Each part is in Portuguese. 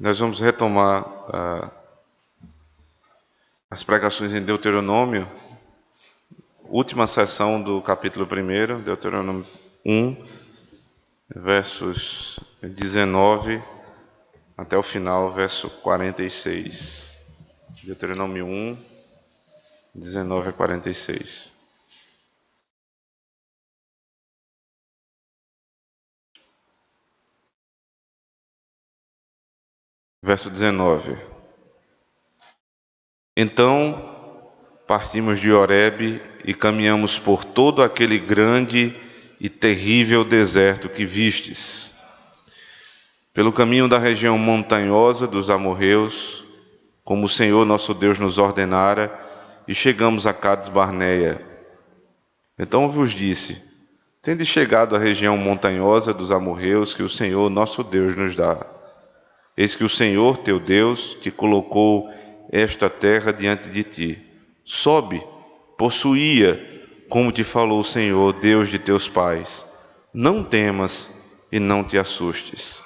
Nós vamos retomar as pregações em Deuteronômio, última sessão do capítulo 1, Deuteronômio 1, versos 19 até o final, verso 46. Deuteronômio 1, 19 a 46. Verso 19. Então partimos de Horebe e caminhamos por todo aquele grande e terrível deserto que vistes, pelo caminho da região montanhosa dos amorreus, como o Senhor nosso Deus nos ordenara, e chegamos a Cades Barneia. Então vos disse: tendes chegado à região montanhosa dos amorreus que o Senhor nosso Deus nos dá. Eis que o Senhor teu Deus te colocou esta terra diante de ti. Sobe, possuía, como te falou o Senhor, Deus de teus pais. Não temas e não te assustes.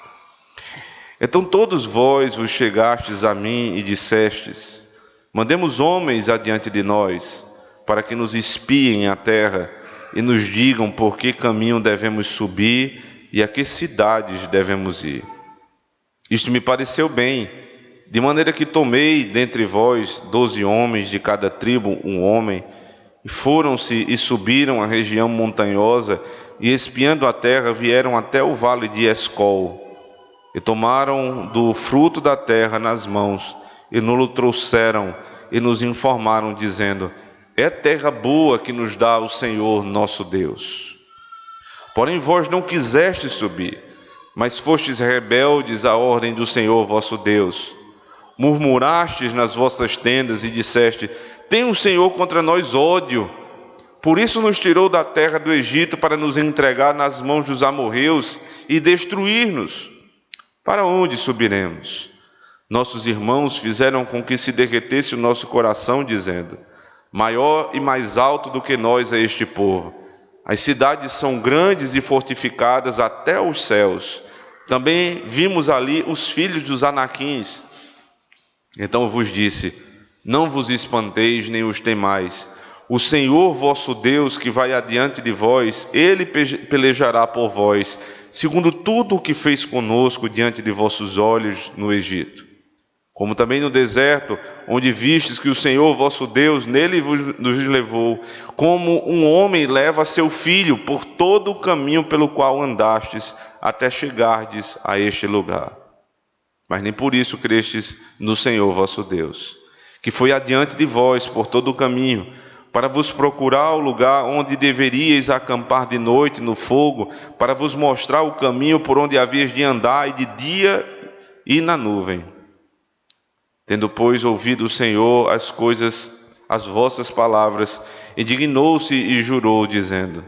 Então todos vós vos chegastes a mim e dissestes: mandemos homens adiante de nós, para que nos espiem a terra e nos digam por que caminho devemos subir e a que cidades devemos ir. Isto me pareceu bem, de maneira que tomei dentre vós 12 homens, de cada tribo um homem, e foram-se e subiram a região montanhosa, e espiando a terra vieram até o vale de Escol, e tomaram do fruto da terra nas mãos, e nos trouxeram, e nos informaram, dizendo: é terra boa que nos dá o Senhor nosso Deus. Porém vós não quisestes subir, mas fostes rebeldes à ordem do Senhor vosso Deus. Murmurastes nas vossas tendas e disseste: tem o Senhor contra nós ódio. Por isso nos tirou da terra do Egito para nos entregar nas mãos dos amorreus e destruir-nos. Para onde subiremos? Nossos irmãos fizeram com que se derretesse o nosso coração, dizendo: maior e mais alto do que nós é este povo. As cidades são grandes e fortificadas até os céus. Também vimos ali os filhos dos Anaquins. Então vos disse: não vos espanteis nem os temais. O Senhor vosso Deus, que vai adiante de vós, Ele pelejará por vós, segundo tudo o que fez conosco diante de vossos olhos no Egito. Como também no deserto, onde vistes que o Senhor vosso Deus nele nos levou, como um homem leva seu filho por todo o caminho pelo qual andastes, até chegardes a este lugar. Mas nem por isso crestes no Senhor vosso Deus, que foi adiante de vós por todo o caminho, para vos procurar o lugar onde deveríeis acampar de noite no fogo, para vos mostrar o caminho por onde havíeis de andar, e de dia e na nuvem. Tendo, pois, ouvido o Senhor as vossas palavras, indignou-se e jurou, dizendo: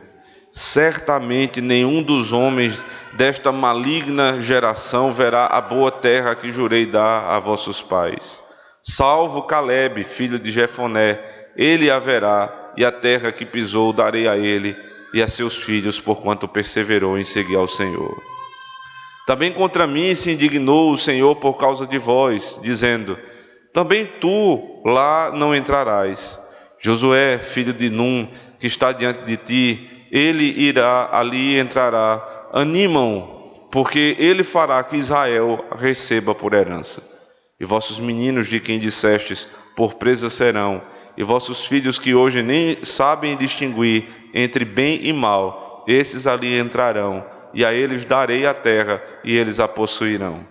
certamente nenhum dos homens desta maligna geração verá a boa terra que jurei dar a vossos pais, salvo Calebe, filho de Jefoné. Ele a verá, e a terra que pisou darei a ele e a seus filhos, porquanto perseverou em seguir ao Senhor. Também contra mim se indignou o Senhor por causa de vós, dizendo: também tu lá não entrarás. Josué, filho de Num, que está diante de ti, ele irá, ali e entrará. Animam-o, porque ele fará que Israel receba por herança. E vossos meninos, de quem dissestes, por presa serão, e vossos filhos, que hoje nem sabem distinguir entre bem e mal, esses ali entrarão, e a eles darei a terra, e eles a possuirão.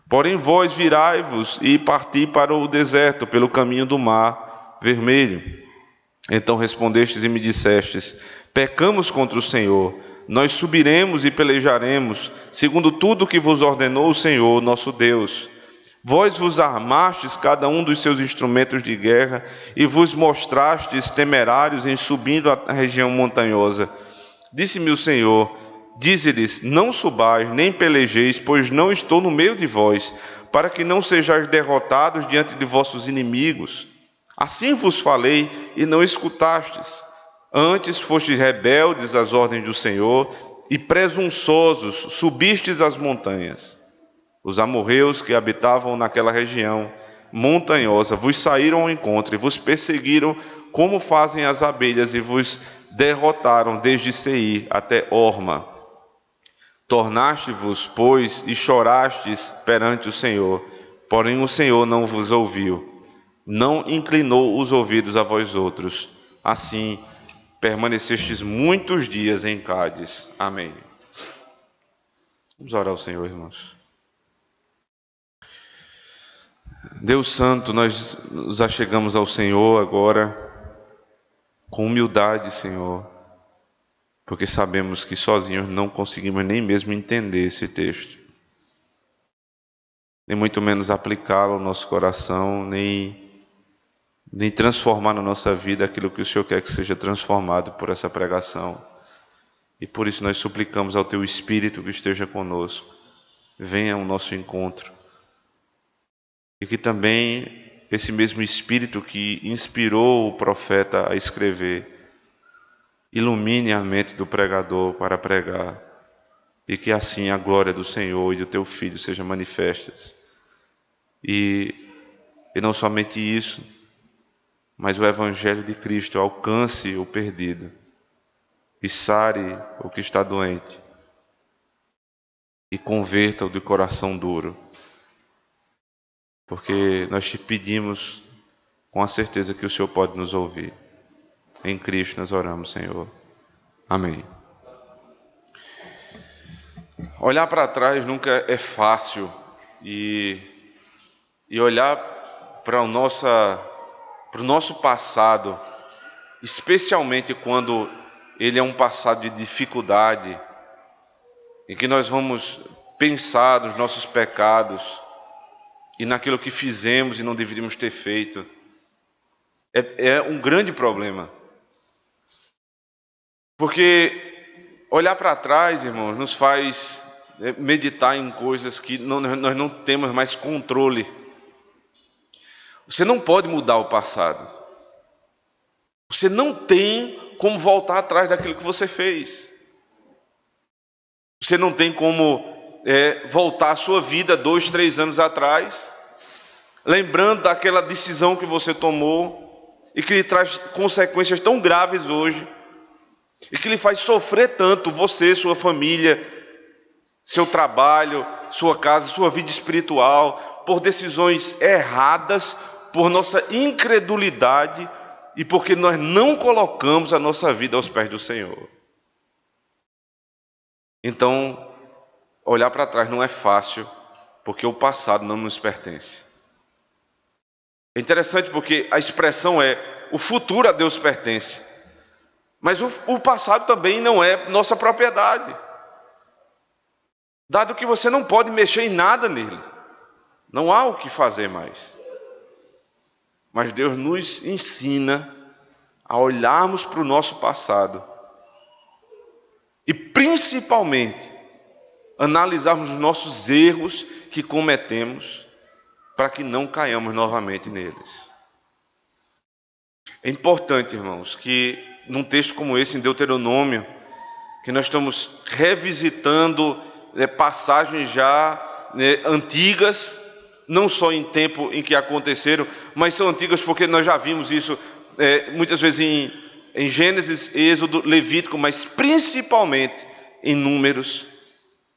Porém vós virai-vos e parti para o deserto, pelo caminho do mar vermelho. Então respondestes e me dissestes: pecamos contra o Senhor, nós subiremos e pelejaremos, segundo tudo que vos ordenou o Senhor, nosso Deus. Vós vos armastes cada um dos seus instrumentos de guerra, e vos mostrastes temerários em subindo a região montanhosa. Disse-me o Senhor: dize-lhes: não subais, nem pelejeis, pois não estou no meio de vós, para que não sejais derrotados diante de vossos inimigos. Assim vos falei, e não escutastes. Antes fostes rebeldes às ordens do Senhor, e presunçosos subistes as montanhas. Os amorreus que habitavam naquela região montanhosa vos saíram ao encontro e vos perseguiram como fazem as abelhas e vos derrotaram desde Seir até Horma. Tornaste-vos, pois, e chorastes perante o Senhor, porém o Senhor não vos ouviu, não inclinou os ouvidos a vós outros. Assim, permanecestes muitos dias em Cádiz. Amém. Vamos orar ao Senhor, irmãos. Deus Santo, nós nos achegamos ao Senhor agora com humildade, Senhor, porque sabemos que sozinhos não conseguimos nem mesmo entender esse texto, nem muito menos aplicá-lo ao nosso coração, nem transformar na nossa vida aquilo que o Senhor quer que seja transformado por essa pregação. E por isso nós suplicamos ao Teu Espírito que esteja conosco, venha ao nosso encontro. E que também esse mesmo Espírito que inspirou o profeta a escrever, ilumine a mente do pregador para pregar, e que assim a glória do Senhor e do Teu Filho sejam manifestas. E não somente isso, mas o Evangelho de Cristo alcance o perdido e sare o que está doente e converta o de coração duro. Porque nós te pedimos com a certeza que o Senhor pode nos ouvir. Em Cristo nós oramos, Senhor. Amém. Olhar para trás nunca é fácil e olhar para o nosso passado, especialmente quando ele é um passado de dificuldade, em que nós vamos pensar nos nossos pecados e naquilo que fizemos e não deveríamos ter feito, é um grande problema. Porque olhar para trás, irmãos, nos faz meditar em coisas que nós não temos mais controle. Você não pode mudar o passado. Você não tem como voltar atrás daquilo que você fez. Você não tem como voltar a sua vida 2, 3 anos atrás, lembrando daquela decisão que você tomou e que lhe traz consequências tão graves hoje e que lhe faz sofrer tanto você, sua família, seu trabalho, sua casa, sua vida espiritual, por decisões erradas, por nossa incredulidade e porque nós não colocamos a nossa vida aos pés do Senhor. Então, olhar para trás não é fácil, porque o passado não nos pertence. É interessante porque a expressão é: o futuro a Deus pertence. Mas o passado também não é nossa propriedade, dado que você não pode mexer em nada nele. Não há o que fazer mais. Mas Deus nos ensina a olharmos para o nosso passado e principalmente analisarmos os nossos erros que cometemos para que não caiamos novamente neles. É importante, irmãos, que num texto como esse, em Deuteronômio, que nós estamos revisitando passagens já antigas, não só em tempo em que aconteceram, mas são antigas porque nós já vimos isso muitas vezes em Gênesis, Êxodo, Levítico, mas principalmente em Números.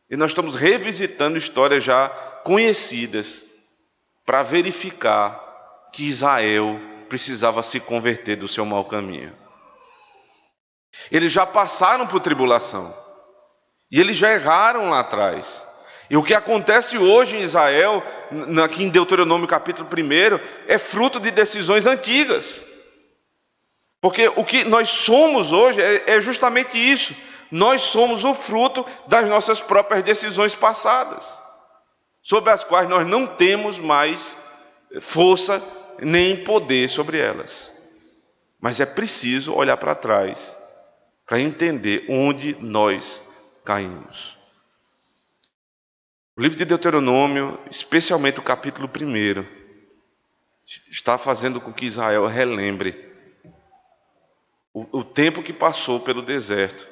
E nós estamos revisitando histórias já conhecidas para verificar que Israel precisava se converter do seu mau caminho. Eles já passaram por tribulação e eles já erraram lá atrás. E o que acontece hoje em Israel, aqui em Deuteronômio capítulo 1, é fruto de decisões antigas. Porque o que nós somos hoje é justamente isso. Nós somos o fruto das nossas próprias decisões passadas, sobre as quais nós não temos mais força nem poder sobre elas. Mas é preciso olhar para trás para entender onde nós caímos. O livro de Deuteronômio, especialmente o capítulo 1, está fazendo com que Israel relembre o tempo que passou pelo deserto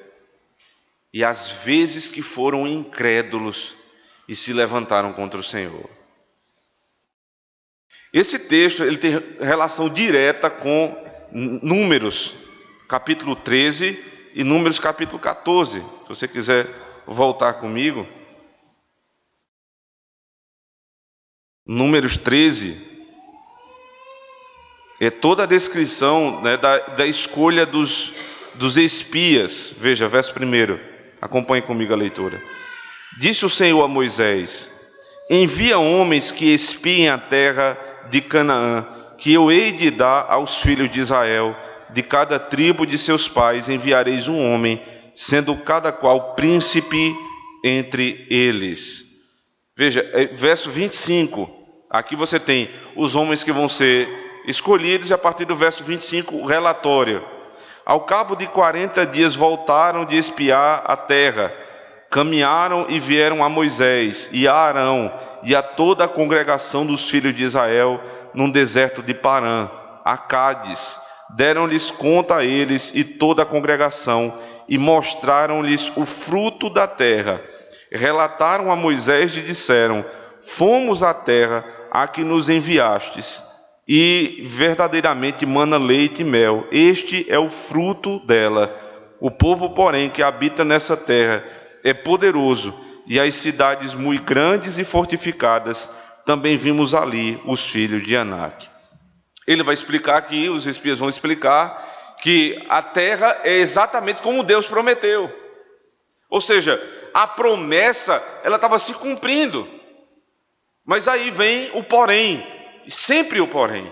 e as vezes que foram incrédulos e se levantaram contra o Senhor. Esse texto ele tem relação direta com Números, capítulo 13 e Números, capítulo 14. Se você quiser voltar comigo. Números 13 é toda a descrição, né, da escolha dos espias. Veja, verso 1. Acompanhe comigo a leitura. Disse o Senhor a Moisés: envia homens que espiem a terra de Canaã, que eu hei de dar aos filhos de Israel. De cada tribo de seus pais enviareis um homem, sendo cada qual príncipe entre eles. Veja, verso 25, aqui você tem os homens que vão ser escolhidos, e a partir do verso 25, o relatório. Ao cabo de 40 dias voltaram de espiar a terra, caminharam e vieram a Moisés e a Arão e a toda a congregação dos filhos de Israel num deserto de Parã, a Cádiz. Deram-lhes conta a eles e toda a congregação e mostraram-lhes o fruto da terra. Relataram a Moisés e disseram: fomos à terra a que nos enviastes, e verdadeiramente mana leite e mel. Este é o fruto dela. O povo, porém, que habita nessa terra é poderoso, e as cidades muito grandes e fortificadas, também vimos ali os filhos de Anak. Ele vai explicar aqui, os espias vão explicar, que a terra é exatamente como Deus prometeu. Ou seja, a promessa, ela estava se cumprindo. Mas aí vem o porém, sempre o porém.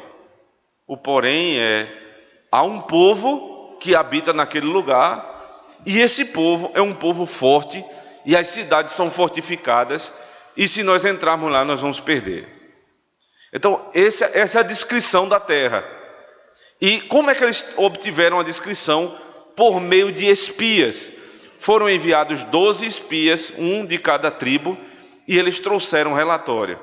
O porém há um povo que habita naquele lugar, e esse povo é um povo forte, e as cidades são fortificadas, e se nós entrarmos lá, nós vamos perder. Então, essa é a descrição da terra. E como é que eles obtiveram a descrição? Por meio de espias. Foram enviados 12 espias, um de cada tribo, e eles trouxeram um relatório.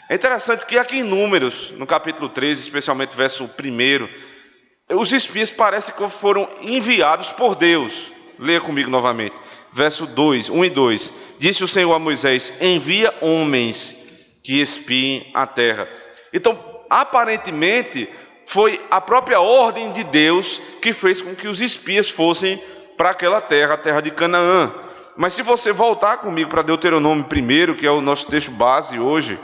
É interessante que aqui em Números, no capítulo 13, especialmente verso 1, os espias parecem que foram enviados por Deus. Leia comigo novamente. Verso 2, 1 e 2. Disse o Senhor a Moisés: envia homens que espiem a terra. Então, aparentemente, foi a própria ordem de Deus que fez com que os espias fossem para aquela terra, a terra de Canaã. Mas se você voltar comigo para Deuteronômio 1, que é o nosso texto base hoje,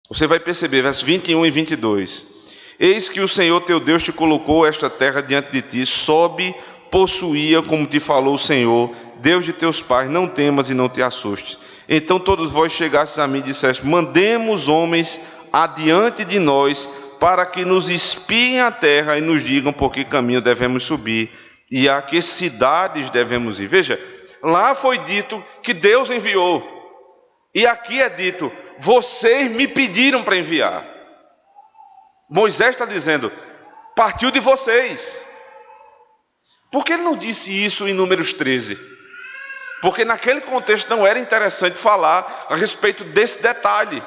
você vai perceber, versos 21 e 22. Eis que o Senhor teu Deus te colocou esta terra diante de ti, sobe, possuía, como te falou o Senhor, Deus de teus pais, não temas e não te assustes. Então todos vós chegastes a mim e dissestes: mandemos homens adiante de nós, para que nos espiem a terra e nos digam por que caminho devemos subir e a que cidades devemos ir. Veja, lá foi dito que Deus enviou, e aqui é dito: vocês me pediram para enviar. Moisés está dizendo: partiu de vocês. Por que ele não disse isso em Números 13? Porque naquele contexto não era interessante falar a respeito desse detalhe,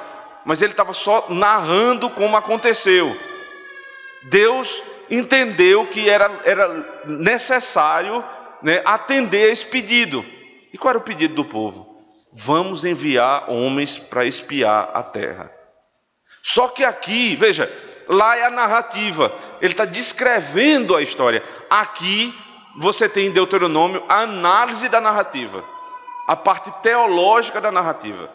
mas ele estava só narrando como aconteceu. Deus entendeu que era necessário, né, atender a esse pedido. E qual era o pedido do povo? Vamos enviar homens para espiar a terra. Só que aqui, veja, lá é a narrativa, ele está descrevendo a história. Aqui você tem em Deuteronômio a análise da narrativa, a parte teológica da narrativa.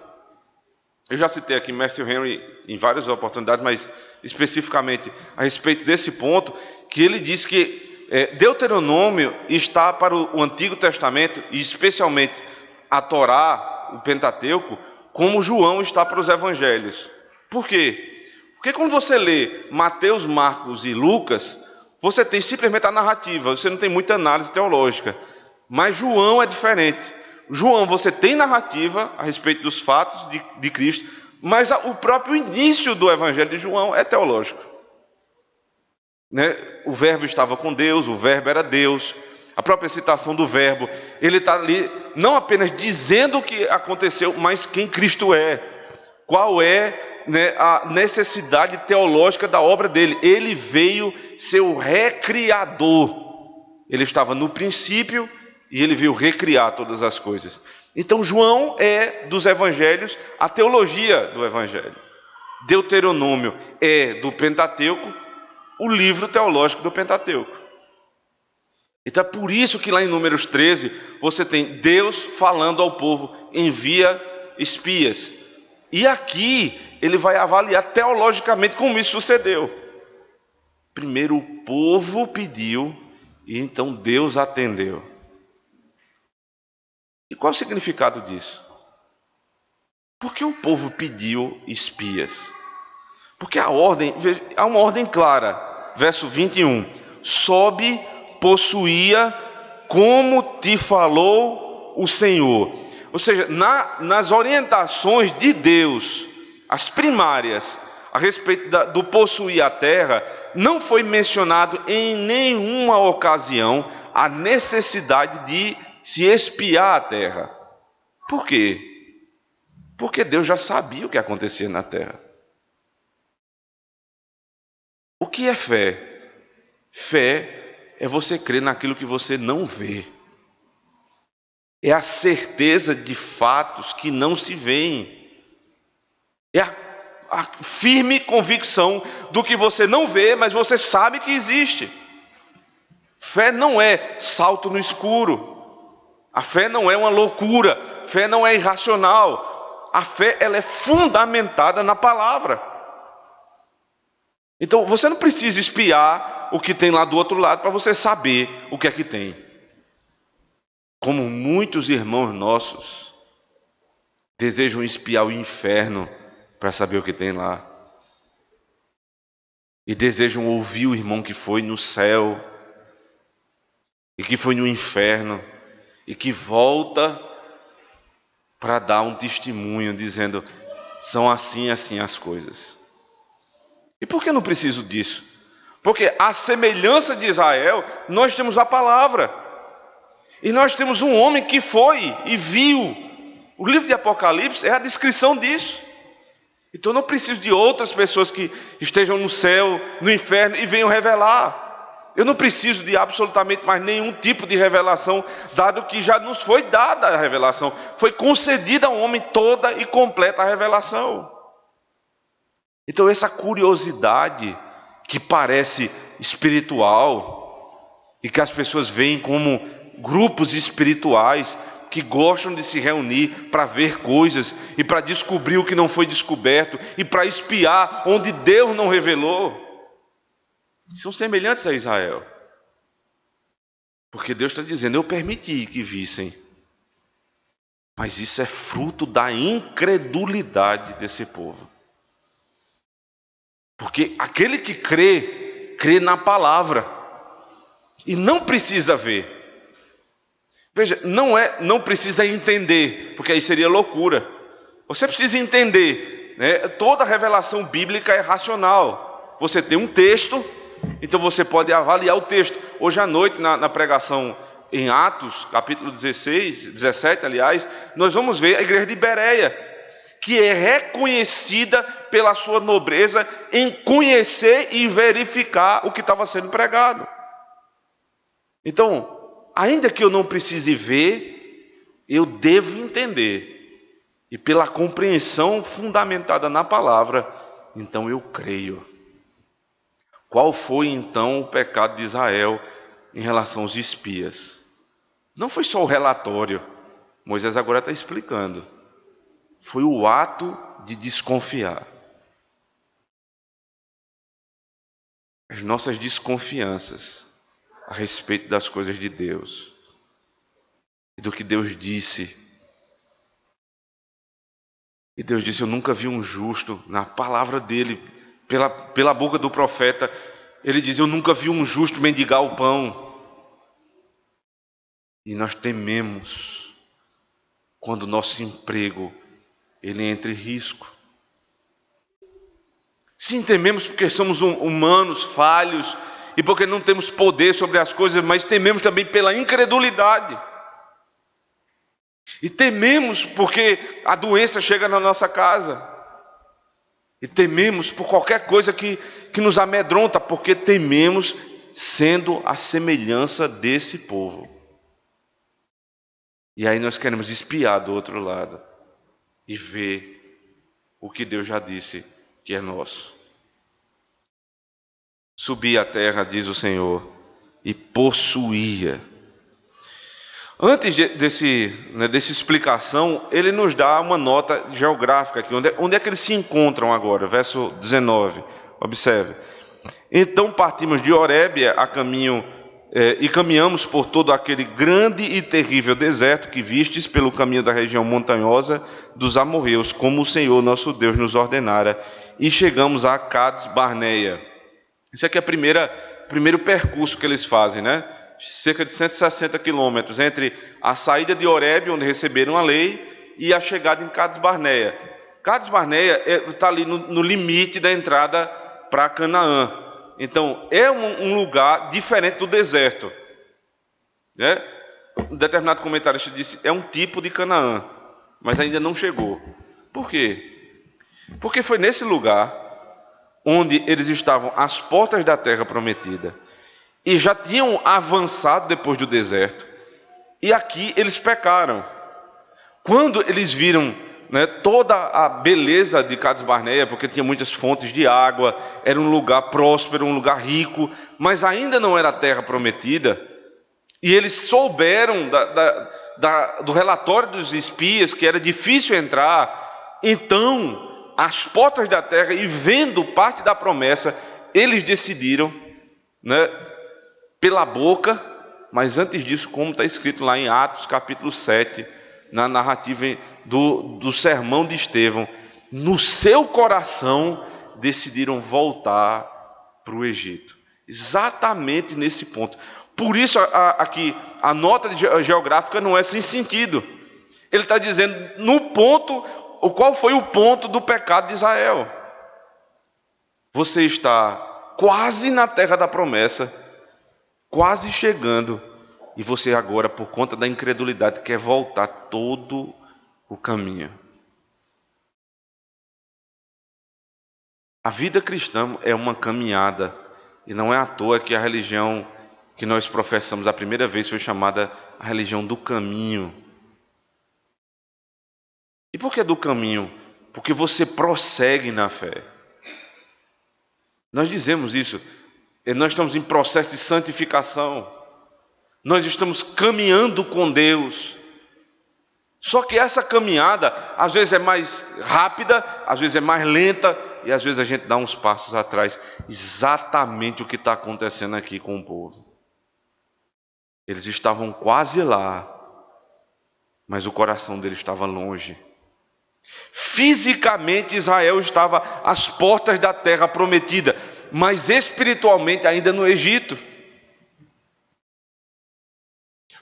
Eu já citei aqui Matthew Henry em várias oportunidades, mas especificamente a respeito desse ponto, que ele diz que Deuteronômio está para o Antigo Testamento, e especialmente a Torá, o Pentateuco, como João está para os Evangelhos. Por quê? Porque quando você lê Mateus, Marcos e Lucas, você tem simplesmente a narrativa, você não tem muita análise teológica. Mas João é diferente. João, você tem narrativa a respeito dos fatos de Cristo, mas o próprio início do Evangelho de João é teológico. Né? O verbo estava com Deus, o verbo era Deus. A própria citação do verbo, ele está ali não apenas dizendo o que aconteceu, mas quem Cristo é. Qual é, né, a necessidade teológica da obra dele. Ele veio ser o recriador. Ele estava no princípio e ele veio recriar todas as coisas. Então João é dos evangelhos a teologia do evangelho. Deuteronômio é do Pentateuco, o livro teológico do Pentateuco. Então é por isso que lá em Números 13 você tem Deus falando ao povo, envia espias. E aqui ele vai avaliar teologicamente como isso sucedeu. Primeiro o povo pediu e então Deus atendeu. E qual é o significado disso? Por que o povo pediu espias? Porque há uma ordem clara. Verso 21. Sobe, possuía, como te falou o Senhor. Ou seja, nas orientações de Deus, as primárias, a respeito do possuir a terra, não foi mencionado em nenhuma ocasião a necessidade de se espiar a terra. Por quê? Porque Deus já sabia o que acontecia na terra. O que é fé? Fé é você crer naquilo que você não vê. É a certeza de fatos que não se veem. É a firme convicção do que você não vê, mas você sabe que existe. Fé não é salto no escuro. A fé não é uma loucura. Fé não é irracional. A fé, ela é fundamentada na palavra. Então, você não precisa espiar o que tem lá do outro lado para você saber o que é que tem. Como muitos irmãos nossos desejam espiar o inferno para saber o que tem lá. E desejam ouvir o irmão que foi no céu e que foi no inferno e que volta para dar um testemunho dizendo: são assim as coisas. E por que eu não preciso disso? Porque à semelhança de Israel, nós temos a palavra. E nós temos um homem que foi e viu. O livro de Apocalipse é a descrição disso. Então eu não preciso de outras pessoas que estejam no céu, no inferno e venham revelar. Eu não preciso de absolutamente mais nenhum tipo de revelação, dado que já nos foi dada a revelação. Foi concedida ao homem toda e completa a revelação. Então essa curiosidade que parece espiritual e que as pessoas veem como grupos espirituais que gostam de se reunir para ver coisas e para descobrir o que não foi descoberto e para espiar onde Deus não revelou, são semelhantes a Israel. Porque Deus está dizendo: eu permiti que vissem, mas isso é fruto da incredulidade desse povo. Porque aquele que crê, crê na palavra e não precisa ver. Veja, não precisa entender, porque aí seria loucura. Você precisa entender, né? Toda revelação bíblica é racional. Você tem um texto, então você pode avaliar o texto. Hoje à noite, na pregação em Atos, capítulo 17, aliás, nós vamos ver a igreja de Bereia, que é reconhecida pela sua nobreza em conhecer e verificar o que estava sendo pregado. Então, ainda que eu não precise ver, eu devo entender. E pela compreensão fundamentada na palavra, então eu creio. Qual foi então o pecado de Israel em relação aos espias? Não foi só o relatório. Moisés agora está explicando. Foi o ato de desconfiar. As nossas desconfianças a respeito das coisas de Deus e do que Deus disse. E Deus disse: eu nunca vi um justo. Na palavra dele, pela boca do profeta, ele diz: eu nunca vi um justo mendigar o pão. E nós tememos quando o nosso emprego ele entra em risco. Sim, tememos porque somos humanos, falhos, e porque não temos poder sobre as coisas, mas tememos também pela incredulidade. E tememos porque a doença chega na nossa casa. E tememos por qualquer coisa que nos amedronta, porque tememos sendo a semelhança desse povo. E aí nós queremos espiar do outro lado e ver o que Deus já disse que é nosso. Subi à terra, diz o Senhor, e possuía. Antes dessa explicação, ele nos dá uma nota geográfica aqui. Onde é que eles se encontram agora? Verso 19. Observe. Então partimos de Horebe a caminho e caminhamos por todo aquele grande e terrível deserto que vistes pelo caminho da região montanhosa dos amorreus, como o Senhor nosso Deus nos ordenara, e chegamos a Cades Barneia. Esse aqui é o primeiro percurso que eles fazem, né? Cerca de 160 quilômetros entre a saída de Horebe, onde receberam a lei, e a chegada em Cades Barneia. Cades Barneia está ali no limite da entrada para Canaã. Então, é um lugar diferente do deserto. Né? Um determinado comentarista disse, é um tipo de Canaã, mas ainda não chegou. Por quê? Porque foi nesse lugar onde eles estavam às portas da terra prometida, e já tinham avançado depois do deserto, e aqui eles pecaram. Quando eles viram, né, toda a beleza de Cades Barneia, porque tinha muitas fontes de água, era um lugar próspero, um lugar rico, mas ainda não era a terra prometida, e eles souberam do relatório dos espias que era difícil entrar, então, às portas da terra e vendo parte da promessa, eles decidiram, né, pela boca, mas antes disso, como está escrito lá em Atos capítulo 7, na narrativa do sermão de Estevão, no seu coração decidiram voltar para o Egito. Exatamente nesse ponto. Por isso aqui a nota geográfica não é sem sentido. Ele está dizendo no ponto, qual foi o ponto do pecado de Israel. Você está quase na terra da promessa, quase chegando, e você agora, por conta da incredulidade, quer voltar todo o caminho. A vida cristã é uma caminhada, e não é à toa que a religião que nós professamos a primeira vez foi chamada a religião do caminho. E por que do caminho? Porque você prossegue na fé. Nós dizemos isso, nós estamos em processo de santificação, nós estamos caminhando com Deus. Só que essa caminhada, às vezes é mais rápida, às vezes é mais lenta, e às vezes a gente dá uns passos atrás. Exatamente o que está acontecendo aqui com o povo. Eles estavam quase lá, mas o coração deles estava longe. Fisicamente Israel estava às portas da terra prometida, mas espiritualmente ainda no Egito.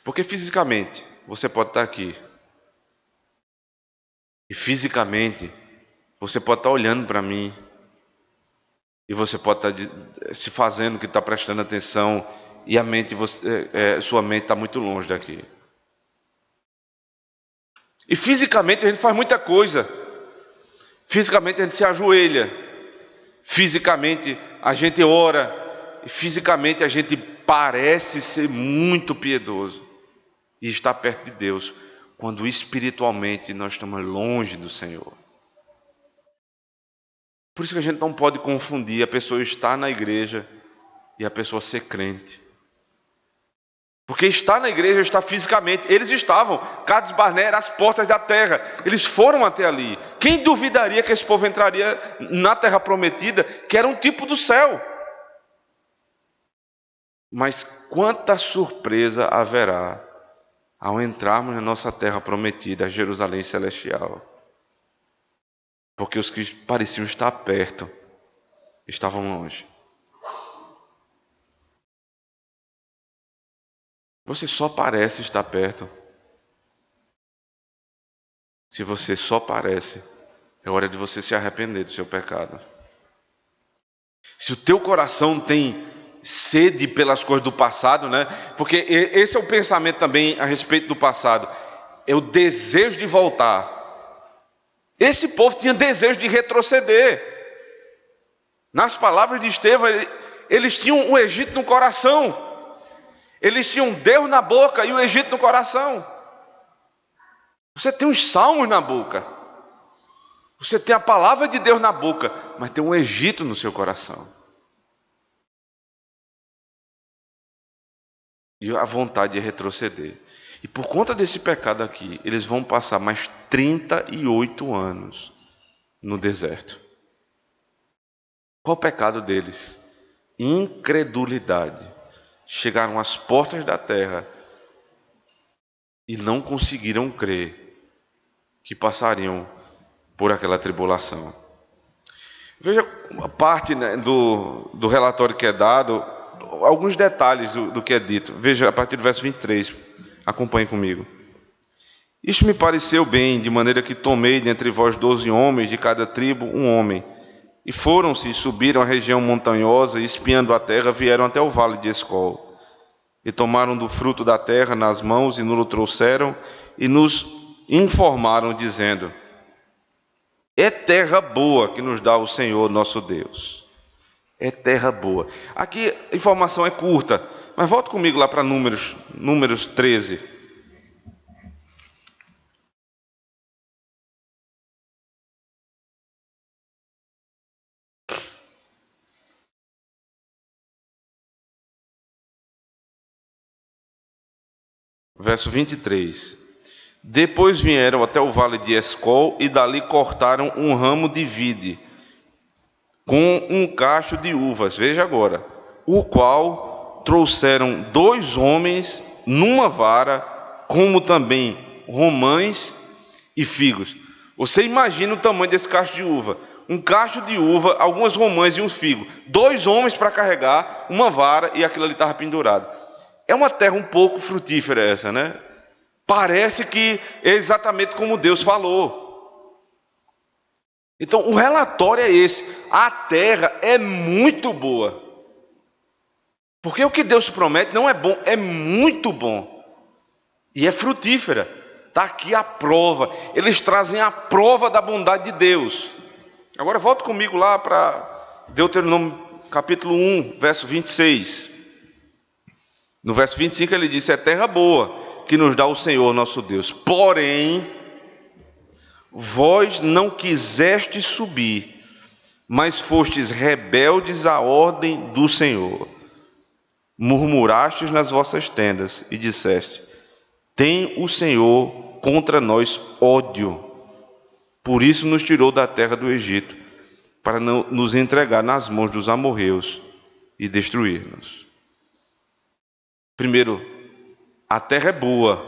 Porque fisicamente você pode estar aqui, e fisicamente você pode estar olhando para mim, e você pode estar se fazendo que está prestando atenção, e sua mente está muito longe daqui. E fisicamente a gente faz muita coisa. Fisicamente a gente se ajoelha, fisicamente a gente ora, e fisicamente a gente parece ser muito piedoso e está perto de Deus, quando espiritualmente nós estamos longe do Senhor. Por isso que a gente não pode confundir a pessoa estar na igreja e a pessoa ser crente. Porque estar na igreja está fisicamente. Eles estavam, Cades Barneia era as portas da terra. Eles foram até ali. Quem duvidaria que esse povo entraria na terra prometida, que era um tipo do céu? Mas quanta surpresa haverá ao entrarmos na nossa terra prometida, a Jerusalém celestial. Porque os que pareciam estar perto, estavam longe. Você só parece estar perto. Se você só parece, é hora de você se arrepender do seu pecado. Se o teu coração tem sede pelas coisas do passado, né? Porque esse é o pensamento também a respeito do passado. É o desejo de voltar. Esse povo tinha desejo de retroceder. Nas palavras de Estevão, Eles tinham o Egito no coração. Eles tinham Deus na boca e o Egito no coração. Você tem os salmos na boca. Você tem a palavra de Deus na boca, mas tem um Egito no seu coração. E a vontade de retroceder. E por conta desse pecado aqui, eles vão passar mais 38 anos no deserto. Qual o pecado deles? Incredulidade. Chegaram às portas da terra e não conseguiram crer que passariam por aquela tribulação. Veja a parte, né, do relatório que é dado, alguns detalhes do que é dito. Veja a partir do verso 23. Acompanhe comigo. Isto me pareceu bem, de maneira que tomei dentre vós 12 homens, de cada tribo um homem. E foram-se e subiram a região montanhosa, e espiando a terra, vieram até o vale de Escol. E tomaram do fruto da terra nas mãos, e nos trouxeram, e nos informaram, dizendo: é terra boa que nos dá o Senhor nosso Deus. É terra boa. Aqui a informação é curta, mas volta comigo lá para Números 13. Verso 23. Depois vieram até o vale de Escol e dali cortaram um ramo de vide com um cacho de uvas. Veja agora. O qual trouxeram 2 homens numa vara, como também romães e figos. Você imagina o tamanho desse cacho de uva. Um cacho de uva, algumas romãs e uns figos. 2 homens para carregar uma vara e aquilo ali estava pendurado. É uma terra um pouco frutífera essa, né? Parece que é exatamente como Deus falou. Então o relatório é esse. A terra é muito boa. Porque o que Deus promete não é bom, é muito bom. E é frutífera. Está aqui a prova. Eles trazem a prova da bondade de Deus. Agora volta comigo lá para Deuteronômio capítulo 1, verso 26. No verso 25 ele disse: é terra boa que nos dá o Senhor nosso Deus. Porém, vós não quisestes subir, mas fostes rebeldes à ordem do Senhor. Murmurastes nas vossas tendas e disseste: tem o Senhor contra nós ódio. Por isso nos tirou da terra do Egito, para não nos entregar nas mãos dos amorreus e destruir-nos. Primeiro, a terra é boa,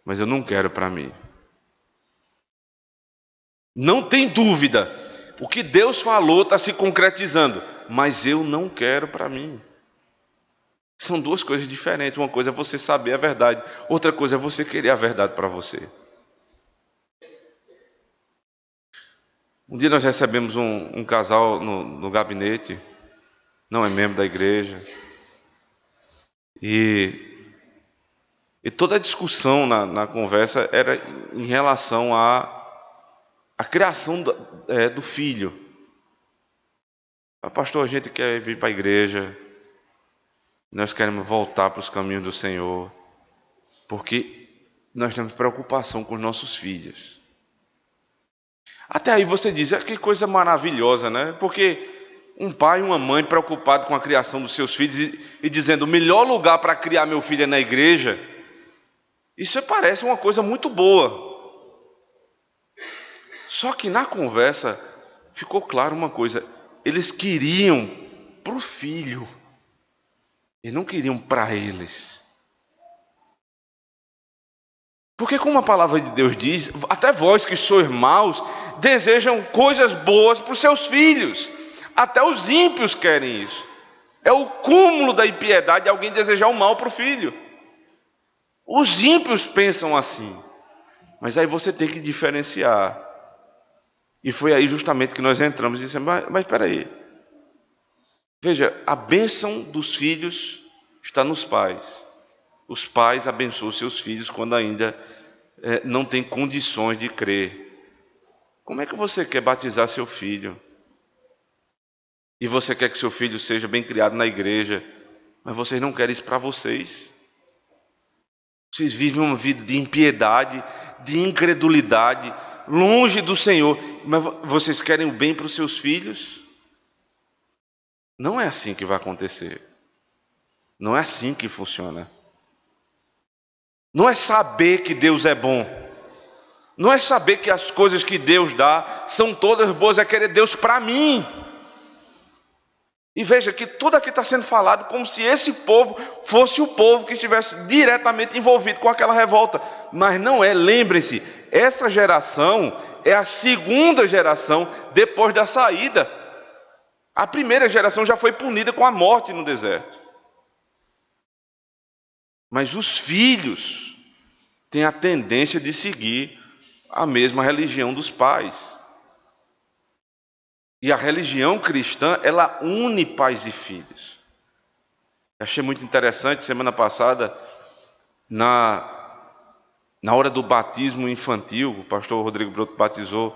mas eu não quero para mim. Não tem dúvida, o que Deus falou está se concretizando, mas eu não quero para mim. São 2 coisas diferentes. Uma coisa é você saber a verdade, outra coisa é você querer a verdade para você. Um dia nós recebemos um casal no gabinete, não é membro da igreja, e toda a discussão na conversa era em relação à criação do filho. Pastor, a gente quer vir para a igreja, nós queremos voltar para os caminhos do Senhor, porque nós temos preocupação com os nossos filhos. Até aí você diz: que coisa maravilhosa, né? Porque um pai e uma mãe preocupados com a criação dos seus filhos e dizendo: o melhor lugar para criar meu filho é na igreja. Isso parece uma coisa muito boa. Só que na conversa ficou claro uma coisa: eles queriam para o filho, e não queriam para eles. Porque como a palavra de Deus diz, até vós que sois maus, desejam coisas boas para os seus filhos. Até os ímpios querem isso. É o cúmulo da impiedade alguém desejar o mal para o filho. Os ímpios pensam assim. Mas aí você tem que diferenciar. E foi aí justamente que nós entramos e dissemos: mas espera aí. Veja, a bênção dos filhos está nos pais. Os pais abençoam seus filhos quando ainda não têm condições de crer. Como é que você quer batizar seu filho? E você quer que seu filho seja bem criado na igreja, mas vocês não querem isso para vocês. Vocês vivem uma vida de impiedade, de incredulidade, longe do Senhor, mas vocês querem o bem para os seus filhos? Não é assim que vai acontecer. Não é assim que funciona. Não é saber que Deus é bom. Não é saber que as coisas que Deus dá são todas boas, é querer Deus para mim. E veja que tudo aqui está sendo falado como se esse povo fosse o povo que estivesse diretamente envolvido com aquela revolta. Mas não é, lembrem-se, essa geração é a segunda geração depois da saída. A primeira geração já foi punida com a morte no deserto. Mas os filhos têm a tendência de seguir a mesma religião dos pais. E a religião cristã, ela une pais e filhos. Achei muito interessante, semana passada, na hora do batismo infantil, o pastor Rodrigo Broto batizou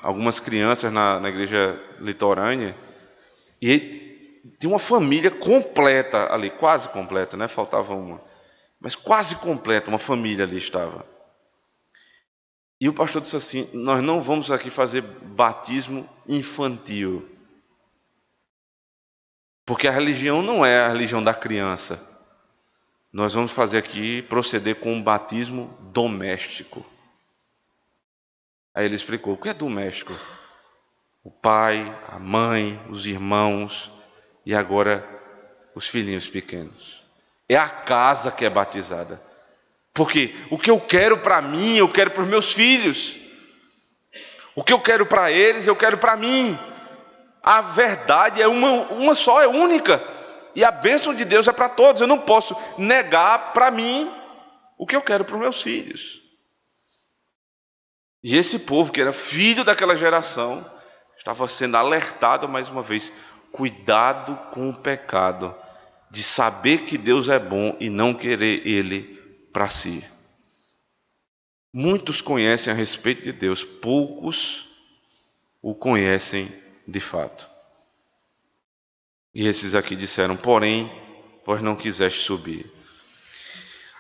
algumas crianças na igreja litorânea, e tinha uma família completa ali, quase completa, né? Faltava uma, mas quase completa, uma família ali estava. E o pastor disse assim: nós não vamos aqui fazer batismo infantil, porque a religião não é a religião da criança. Nós vamos fazer aqui, proceder com um batismo doméstico. Aí ele explicou: o que é doméstico? O pai, a mãe, os irmãos e agora os filhinhos pequenos. É a casa que é batizada. Porque o que eu quero para mim, eu quero para os meus filhos. O que eu quero para eles, eu quero para mim. A verdade é uma só, é única. E a bênção de Deus é para todos. Eu não posso negar para mim o que eu quero para os meus filhos. E esse povo que era filho daquela geração estava sendo alertado mais uma vez: cuidado com o pecado de saber que Deus é bom e não querer Ele para si. Muitos conhecem a respeito de Deus, poucos o conhecem de fato. E esses aqui disseram: porém, vós não quiseste subir.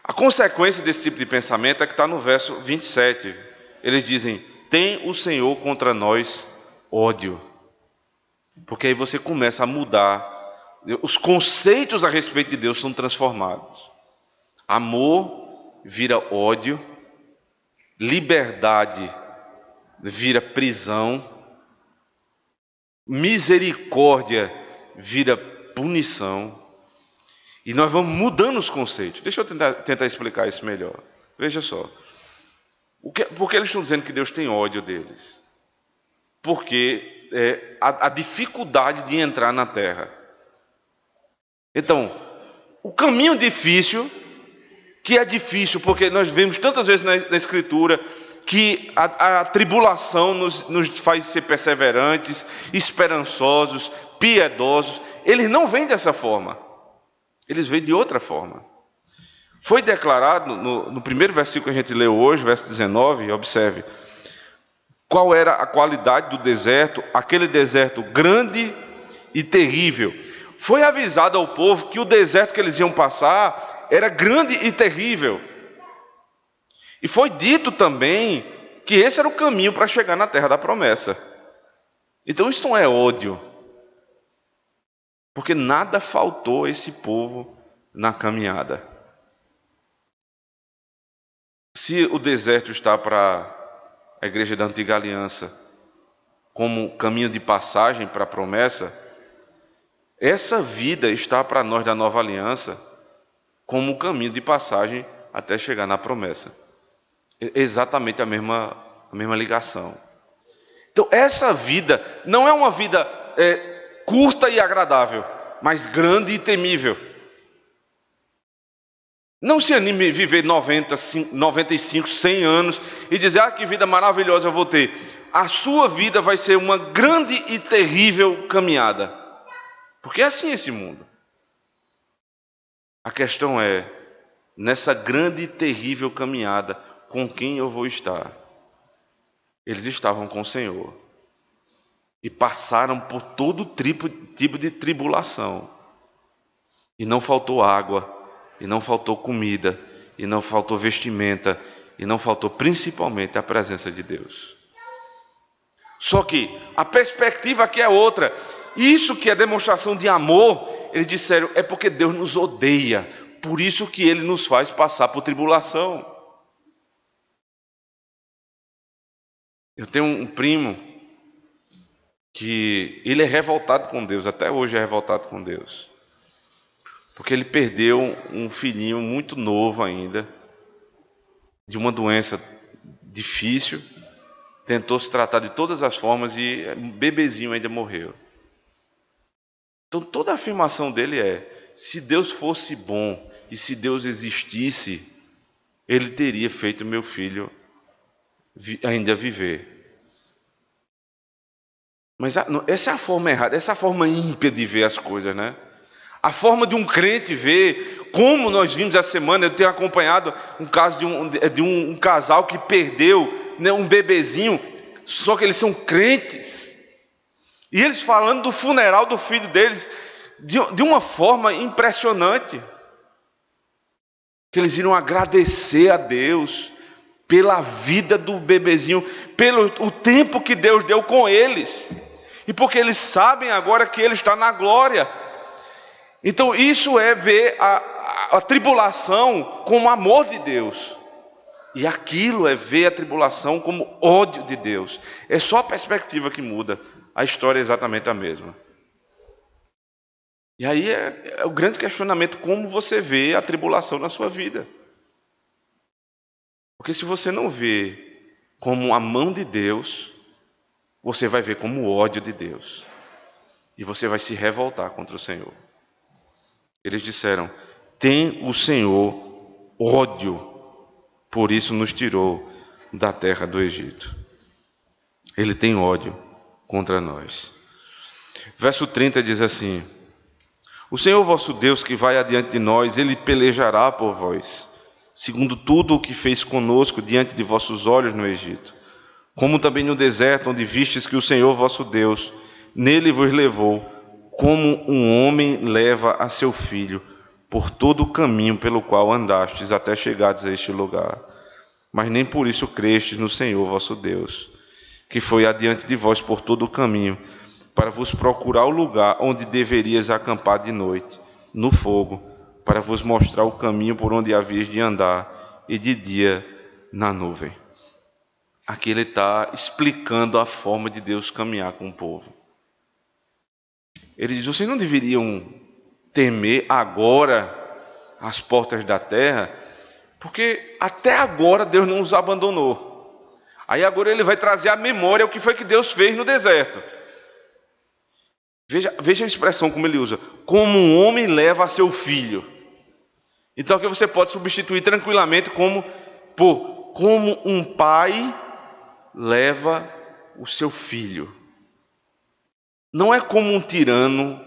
A consequência desse tipo de pensamento é que está no verso 27. Eles dizem: tem o Senhor contra nós ódio. Porque aí você começa a mudar. Os conceitos a respeito de Deus são transformados. Amor vira ódio. Liberdade vira prisão. Misericórdia vira punição. E nós vamos mudando os conceitos. Deixa eu tentar explicar isso melhor. Veja só. Por que eles estão dizendo que Deus tem ódio deles? Porque a dificuldade de entrar na terra. Então, o caminho difícil, que é difícil porque nós vemos tantas vezes na Escritura que a tribulação nos faz ser perseverantes, esperançosos, piedosos. Eles não vêm dessa forma. Eles vêm de outra forma. Foi declarado no primeiro versículo que a gente leu hoje, verso 19, observe. Qual era a qualidade do deserto? Aquele deserto grande e terrível. Foi avisado ao povo que o deserto que eles iam passar era grande e terrível. E foi dito também que esse era o caminho para chegar na terra da promessa. Então isso não é ódio. Porque nada faltou a esse povo na caminhada. Se o deserto está para a igreja da antiga aliança como caminho de passagem para a promessa, essa vida está para nós da nova aliança como caminho de passagem até chegar na promessa. É exatamente a mesma ligação. Então essa vida não é uma vida curta e agradável, mas grande e temível. Não se anime a viver 90, 95, 100 anos e dizer: que vida maravilhosa eu vou ter. A sua vida vai ser uma grande e terrível caminhada. Porque é assim esse mundo. A questão é, nessa grande e terrível caminhada, com quem eu vou estar? Eles estavam com o Senhor. e passaram por todo tipo de tribulação. E não faltou água, e não faltou comida, e não faltou vestimenta, e não faltou principalmente a presença de Deus. Só que a perspectiva aqui é outra. Isso que é demonstração de amor, eles disseram, é porque Deus nos odeia. Por isso que Ele nos faz passar por tribulação. Eu tenho um primo que ele é revoltado com Deus, até hoje é revoltado com Deus. Porque ele perdeu um filhinho muito novo ainda, de uma doença difícil, tentou se tratar de todas as formas e um bebezinho ainda morreu. Então toda a afirmação dele é: se Deus fosse bom e se Deus existisse, Ele teria feito meu filho ainda viver. Mas essa é a forma errada, essa é a forma ímpia de ver as coisas, né? A forma de um crente ver, como nós vimos essa semana, eu tenho acompanhado um caso de um casal que perdeu, né, um bebezinho, só que eles são crentes. E eles falando do funeral do filho deles de uma forma impressionante. Que eles iriam agradecer a Deus pela vida do bebezinho, pelo o tempo que Deus deu com eles. E porque eles sabem agora que Ele está na glória. Então isso é ver a tribulação como amor de Deus. E aquilo é ver a tribulação como ódio de Deus. É só a perspectiva que muda. A história é exatamente a mesma. E aí é o grande questionamento: como você vê a tribulação na sua vida? Porque se você não vê como a mão de Deus, você vai ver como o ódio de Deus. E você vai se revoltar contra o Senhor. Eles disseram: tem o Senhor ódio, por isso nos tirou da terra do Egito. Ele tem ódio contra nós. Verso 30 diz assim: o Senhor vosso Deus que vai adiante de nós, Ele pelejará por vós, segundo tudo o que fez conosco diante de vossos olhos no Egito, como também no deserto, onde vistes que o Senhor vosso Deus nele vos levou, como um homem leva a seu filho, por todo o caminho pelo qual andastes até chegardes a este lugar. Mas nem por isso crestes no Senhor vosso Deus, que foi adiante de vós por todo o caminho, para vos procurar o lugar onde deverias acampar de noite, no fogo, para vos mostrar o caminho por onde havias de andar, e de dia na nuvem. Aqui ele está explicando a forma de Deus caminhar com o povo. Ele diz: vocês não deveriam temer agora as portas da terra, porque até agora Deus não os abandonou. Aí agora ele vai trazer à memória o que foi que Deus fez no deserto. Veja a expressão como ele usa: como um homem leva a seu filho. Então aqui você pode substituir tranquilamente como um pai leva o seu filho. Não é como um tirano,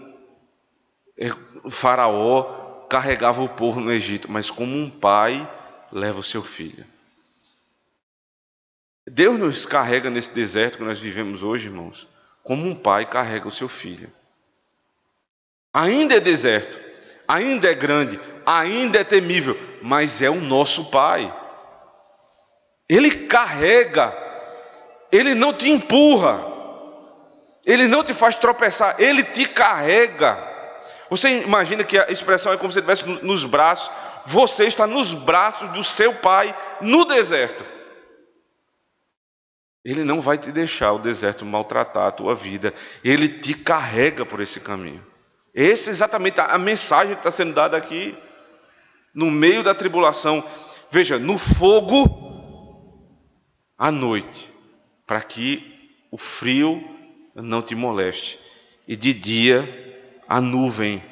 o faraó carregava o povo no Egito, mas como um pai leva o seu filho. Deus nos carrega nesse deserto que nós vivemos hoje, irmãos, como um pai carrega o seu filho. Ainda é deserto, ainda é grande, ainda é temível, mas é o nosso pai. Ele carrega, ele não te empurra, ele não te faz tropeçar, ele te carrega. Você imagina que a expressão é como se ele estivesse nos braços. Você está nos braços do seu pai no deserto. Ele não vai te deixar o deserto maltratar a tua vida. Ele te carrega por esse caminho. Essa é exatamente a mensagem que está sendo dada aqui. No meio da tribulação. Veja, no fogo à noite, para que o frio não te moleste. E de dia, a nuvem,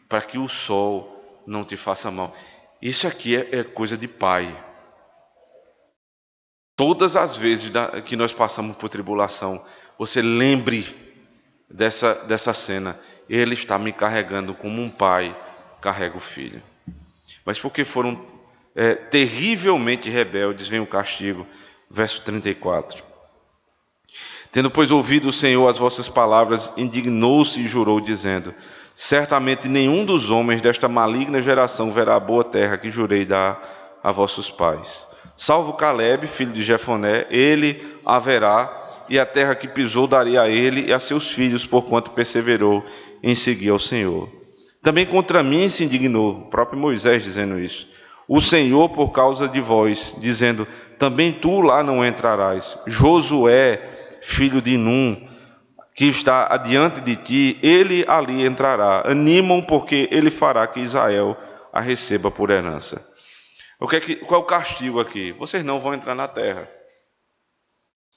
para que o sol não te faça mal. Isso aqui é coisa de pai. Todas as vezes que nós passamos por tribulação, você lembre dessa cena. Ele está me carregando como um pai carrega o filho. Mas porque foram terrivelmente rebeldes, vem o castigo. Verso 34. Tendo, pois, ouvido o Senhor as vossas palavras, indignou-se e jurou, dizendo: certamente nenhum dos homens desta maligna geração verá a boa terra que jurei dar a vossos pais. Salvo Calebe, filho de Jefoné, ele a verá, e a terra que pisou darei a ele e a seus filhos, porquanto perseverou em seguir ao Senhor. Também contra mim se indignou, o próprio Moisés dizendo isso, o Senhor por causa de vós, dizendo: também tu lá não entrarás. Josué, filho de Num, que está adiante de ti, ele ali entrará. Animam, porque ele fará que Israel a receba por herança. Qual é o castigo aqui? Vocês não vão entrar na terra.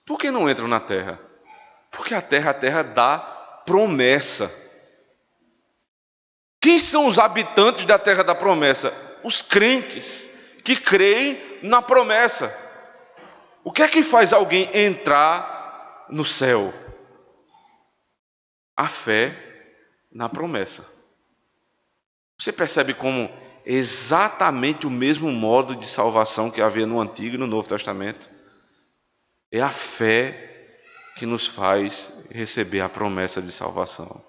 Por que não entram na terra? Porque a terra dá promessa. Quem são os habitantes da terra da promessa? Os crentes que creem na promessa. O que é que faz alguém entrar no céu? A fé na promessa. Você percebe como exatamente o mesmo modo de salvação que havia no Antigo e no Novo Testamento? É a fé que nos faz receber a promessa de salvação.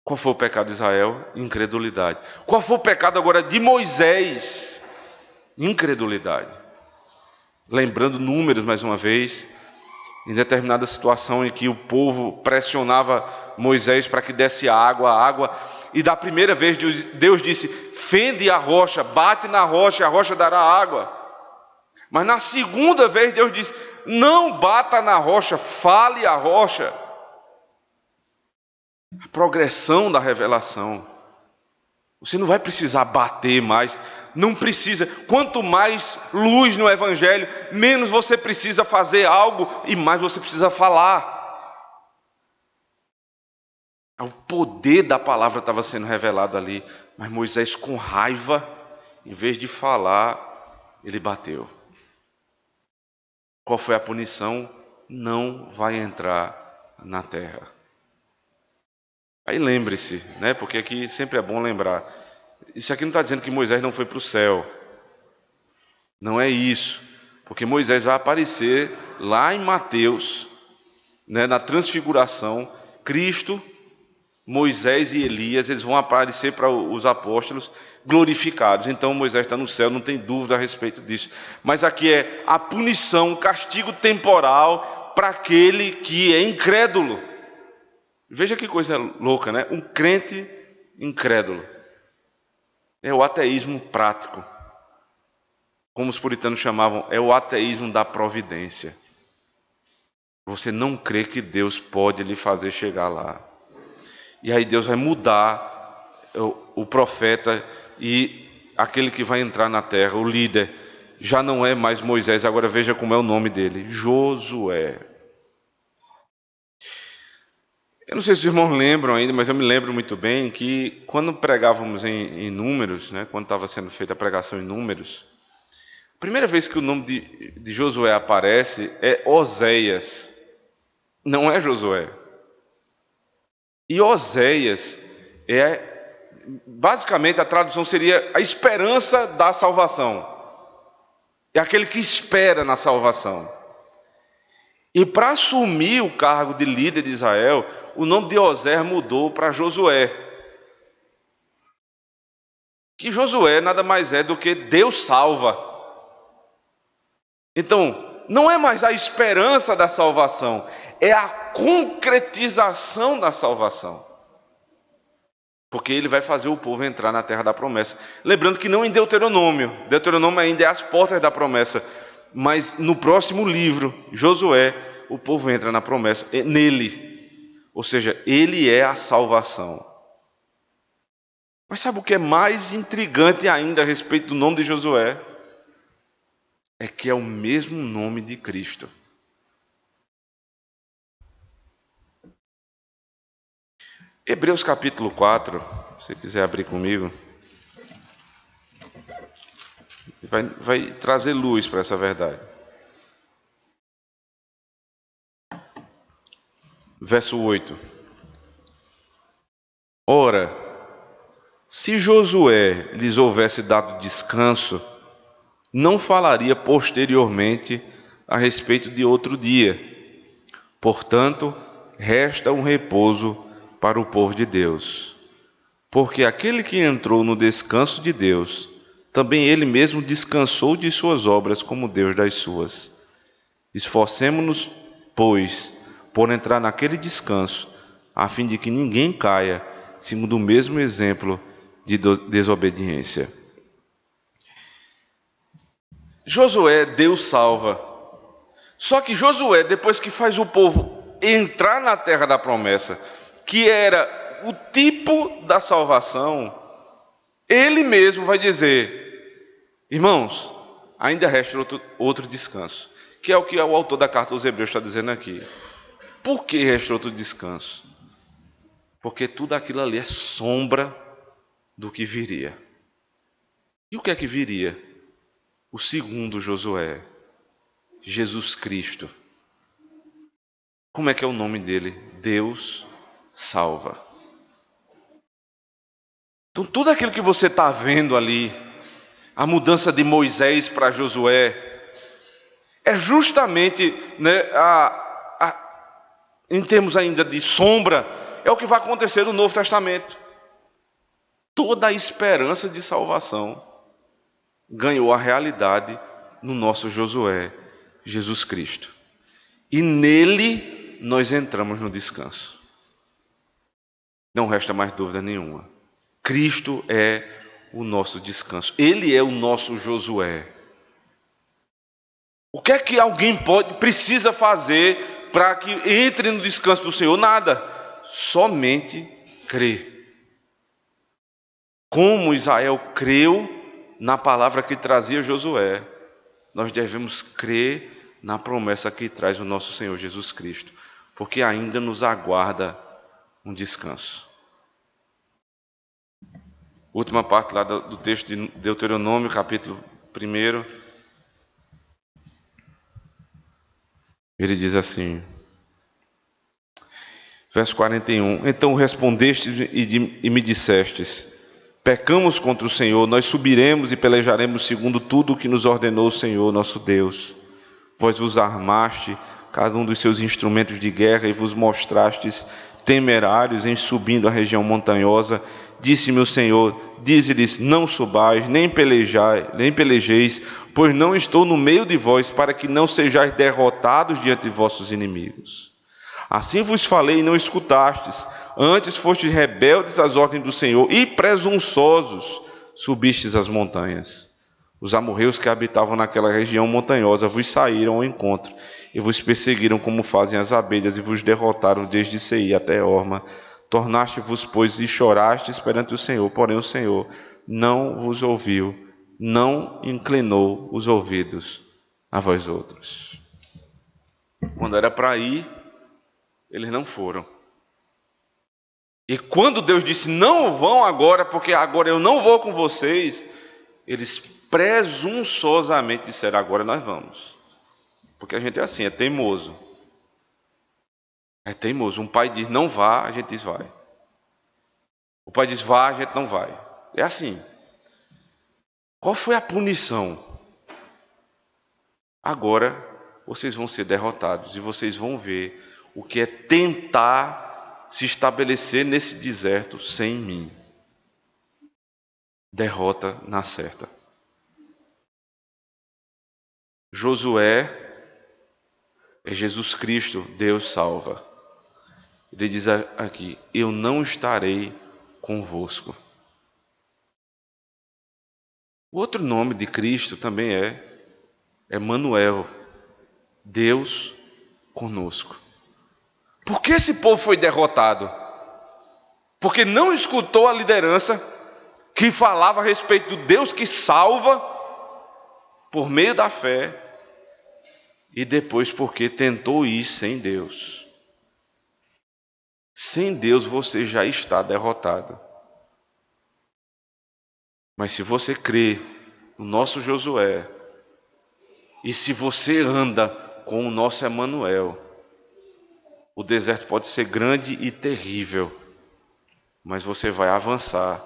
Qual foi o pecado de Israel? Incredulidade. Qual foi o pecado agora de Moisés? Incredulidade. Lembrando Números mais uma vez, em determinada situação em que o povo pressionava Moisés para que desse água, e da primeira vez Deus disse: fende a rocha, bate na rocha, e a rocha dará água. Mas na segunda vez Deus disse: não bata na rocha, fale a rocha. A progressão da revelação. Você não vai precisar bater mais, não precisa. Quanto mais luz no Evangelho, menos você precisa fazer algo e mais você precisa falar. O poder da palavra estava sendo revelado ali, mas Moisés, com raiva, em vez de falar, ele bateu. Qual foi a punição? Não vai entrar na terra. Aí lembre-se, né? Porque aqui sempre é bom lembrar. Isso aqui não está dizendo que Moisés não foi para o céu. Não é isso. Porque Moisés vai aparecer lá em Mateus, né, na transfiguração. Cristo, Moisés e Elias, eles vão aparecer para os apóstolos glorificados. Então Moisés está no céu, não tem dúvida a respeito disso. Mas aqui é a punição, o castigo temporal para aquele que é incrédulo. Veja que coisa louca, né? Um crente incrédulo. É o ateísmo prático. Como os puritanos chamavam, é o ateísmo da providência. Você não crê que Deus pode lhe fazer chegar lá. E aí Deus vai mudar o profeta e aquele que vai entrar na terra, o líder. Já não é mais Moisés, agora veja como é o nome dele: Josué. Eu não sei se os irmãos lembram ainda, mas eu me lembro muito bem que quando pregávamos em Números, né, quando estava sendo feita a pregação em Números, a primeira vez que o nome de Josué aparece é Oséias, não é Josué. E Oséias basicamente a tradução seria a esperança da salvação. É aquele que espera na salvação. E para assumir o cargo de líder de Israel, o nome de Oséias mudou para Josué. Que Josué nada mais é do que Deus salva. Então, não é mais a esperança da salvação, é a concretização da salvação. Porque ele vai fazer o povo entrar na terra da promessa. Lembrando que não em Deuteronômio. Deuteronômio ainda é as portas da promessa. Mas no próximo livro, Josué, o povo entra na promessa, nele. Ou seja, ele é a salvação. Mas sabe o que é mais intrigante ainda a respeito do nome de Josué? É que é o mesmo nome de Cristo. Hebreus capítulo 4, se você quiser abrir comigo, vai trazer luz para essa verdade. Verso 8. Ora, se Josué lhes houvesse dado descanso, não falaria posteriormente a respeito de outro dia, Portanto, resta um repouso para o povo de Deus. Porque aquele que entrou no descanso de Deus, também ele mesmo descansou de suas obras como Deus das suas. Esforcemo-nos, pois, por entrar naquele descanso, a fim de que ninguém caia, segundo o mesmo exemplo de desobediência. Josué, Deus salva. Só que Josué, depois que faz o povo entrar na terra da promessa, que era o tipo da salvação, ele mesmo vai dizer: irmãos, ainda resta outro descanso, que é o que o autor da carta aos Hebreus está dizendo aqui. Por que resta outro descanso? Porque tudo aquilo ali é sombra do que viria. E o que é que viria? O segundo Josué, Jesus Cristo. Como é que é o nome dele? Deus salva. Então tudo aquilo que você está vendo ali, a mudança de Moisés para Josué, é justamente, né, em termos ainda de sombra, é o que vai acontecer no Novo Testamento. Toda a esperança de salvação ganhou a realidade no nosso Josué, Jesus Cristo. E nele nós entramos no descanso. Não resta mais dúvida nenhuma. Cristo é o nosso descanso. Ele é o nosso Josué. O que é que alguém precisa fazer para que entre no descanso do Senhor? Nada. Somente crer. Como Israel creu na palavra que trazia Josué, nós devemos crer na promessa que traz o nosso Senhor Jesus Cristo, porque ainda nos aguarda um descanso. Última parte lá do texto de Deuteronômio, capítulo 1. Ele diz assim, verso 41. Então respondeste e me dissestes: pecamos contra o Senhor, nós subiremos e pelejaremos segundo tudo o que nos ordenou o Senhor nosso Deus. Vós vos armaste cada um dos seus instrumentos de guerra e vos mostrastes temerários em subindo a região montanhosa. Disse-me o Senhor: dize-lhes, não subais, nem pelejeis, pois não estou no meio de vós, para que não sejais derrotados diante de vossos inimigos. Assim vos falei e não escutastes, antes fostes rebeldes às ordens do Senhor e presunçosos subistes as montanhas. Os amorreus que habitavam naquela região montanhosa vos saíram ao encontro e vos perseguiram como fazem as abelhas e vos derrotaram desde Seir até Horma. Tornaste-vos, pois, e chorastes perante o Senhor, porém o Senhor não vos ouviu, não inclinou os ouvidos a vós outros. Quando era para ir, eles não foram. E quando Deus disse, não vão agora, porque agora eu não vou com vocês, eles presunçosamente disseram, agora nós vamos. Porque a gente é assim, é teimoso. É teimoso. Um pai diz, não vá, a gente diz, vai. O pai diz, vá, a gente não vai. É assim. Qual foi a punição? Agora vocês vão ser derrotados e vocês vão ver o que é tentar se estabelecer nesse deserto sem mim. Derrota na certa. Josué é Jesus Cristo, Deus salva. Ele diz aqui, eu não estarei convosco. O outro nome de Cristo também é Emanuel, Deus conosco. Por que esse povo foi derrotado? Porque não escutou a liderança que falava a respeito do Deus que salva por meio da fé, e depois porque tentou ir sem Deus. Sem Deus você já está derrotado. Mas se você crê no nosso Josué, e se você anda com o nosso Emanuel, o deserto pode ser grande e terrível, mas você vai avançar,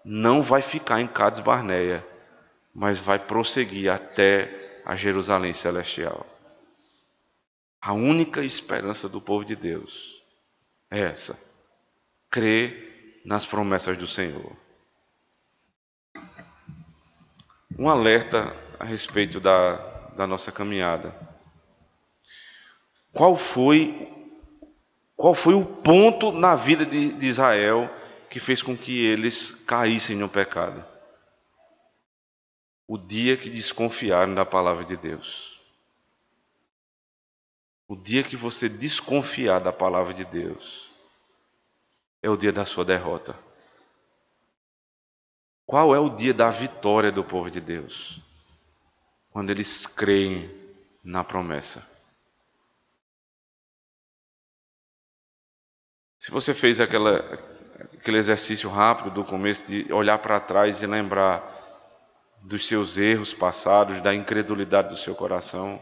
não vai ficar em Cades Barneia, mas vai prosseguir até a Jerusalém Celestial. A única esperança do povo de Deus é essa: crer nas promessas do Senhor. Um alerta a respeito da nossa caminhada. Qual foi o ponto na vida de Israel que fez com que eles caíssem no pecado? O dia que desconfiaram da palavra de Deus. O dia que você desconfiar da palavra de Deus é o dia da sua derrota. Qual é o dia da vitória do povo de Deus? Quando eles creem na promessa. Se você fez aquele exercício rápido do começo de olhar para trás e lembrar dos seus erros passados, da incredulidade do seu coração,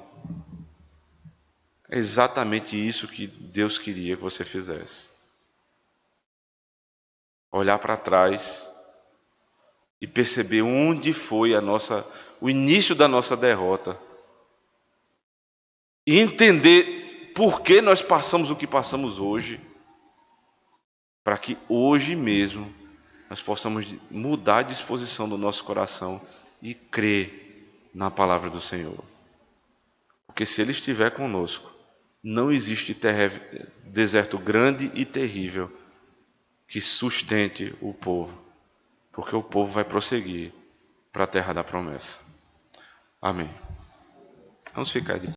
é exatamente isso que Deus queria que você fizesse. Olhar para trás e perceber onde foi o início da nossa derrota. E entender por que nós passamos o que passamos hoje, para que hoje mesmo nós possamos mudar a disposição do nosso coração e crer na palavra do Senhor. Porque se Ele estiver conosco, não existe deserto grande e terrível que sustente o povo, porque o povo vai prosseguir para a terra da promessa. Amém. Vamos ficar de